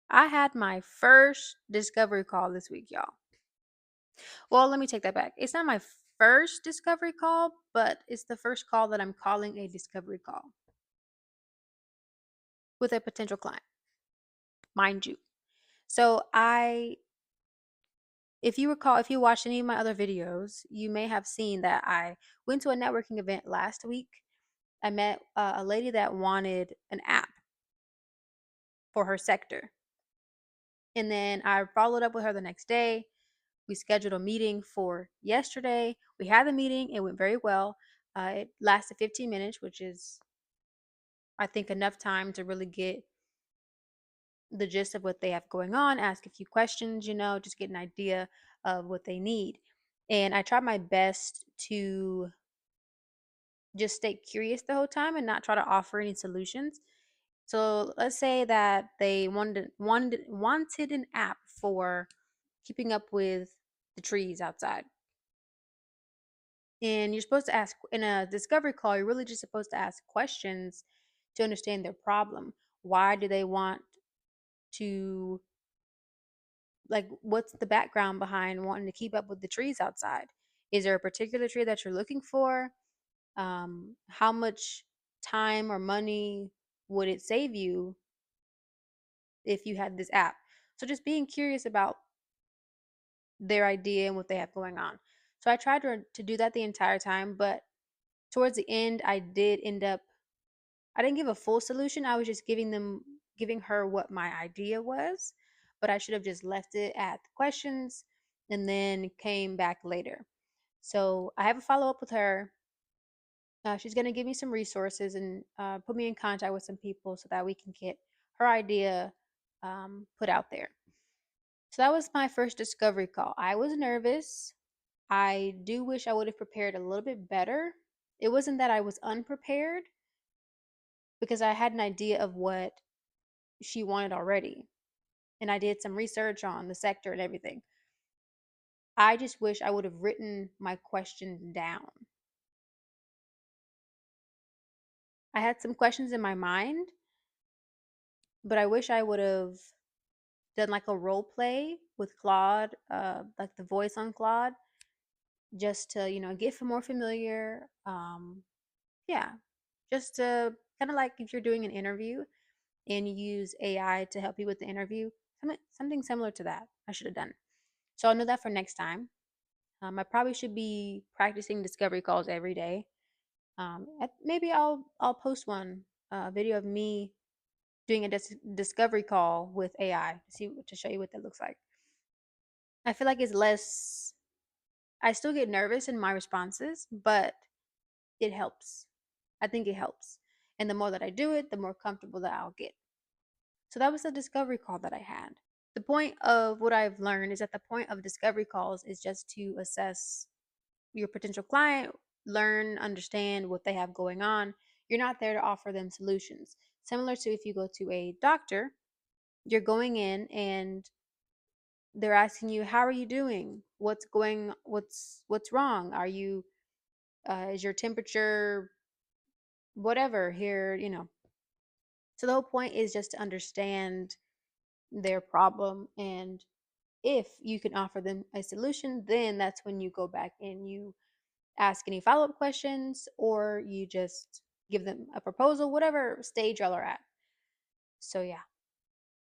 I had my first discovery call this week, y'all. Well, let me take that back. It's not my first discovery call, but it's the first call that I'm calling a discovery call with a potential client, mind you. So if you recall, if you watched any of my other videos, you may have seen that I went to a networking event last week. I met a lady that wanted an app for her sector. And then I followed up with her the next day. We scheduled a meeting for yesterday. We had the meeting, it went very well. It lasted 15 minutes, which is, I think, enough time to really get the gist of what they have going on, ask a few questions, just get an idea of what they need. And I tried my best to just stay curious the whole time and not try to offer any solutions. So let's say that they wanted an app for keeping up with the trees outside. And you're supposed to ask in a discovery call, you're really just supposed to ask questions to understand their problem. Why do they want to, like, what's the background behind wanting to keep up with the trees outside? Is there a particular tree that you're looking for? How much time or money would it save you if you had this app? So just being curious about their idea and what they have going on. So I tried to do that the entire time, but towards the end, I didn't give a full solution. I was just giving her what my idea was, but I should have just left it at the questions and then came back later. So I have a follow up with her. She's going to give me some resources and put me in contact with some people so that we can get her idea put out there. So that was my first discovery call. I was nervous. I do wish I would have prepared a little bit better. It wasn't that I was unprepared because I had an idea of what she wanted already. And I did some research on the sector and everything. I just wish I would have written my questions down. I had some questions in my mind, but I wish I would have done like a role play with Claude, like the voice on Claude, just to, get more familiar. Yeah, just to kind of like if you're doing an interview and you use AI to help you with the interview, something similar to that. I should have done. So I'll know that for next time. I probably should be practicing discovery calls every day. Maybe I'll post one video of me doing a discovery call with AI to show you what that looks like. I feel like it's less. I still get nervous in my responses, but it helps. I think it helps, and the more that I do it, the more comfortable that I'll get. So that was the discovery call that I had. The point of what I've learned is that the point of discovery calls is just to assess your potential client, learn, understand what they have going on. You're not there to offer them solutions. Similar to if you go to a doctor, you're going in and they're asking you, "How are you doing? What's wrong? Are you is your temperature whatever here?" So the whole point is just to understand their problem, and if you can offer them a solution, then that's when you go back and you ask any follow up questions, or you just give them a proposal, whatever stage y'all are at. So, yeah.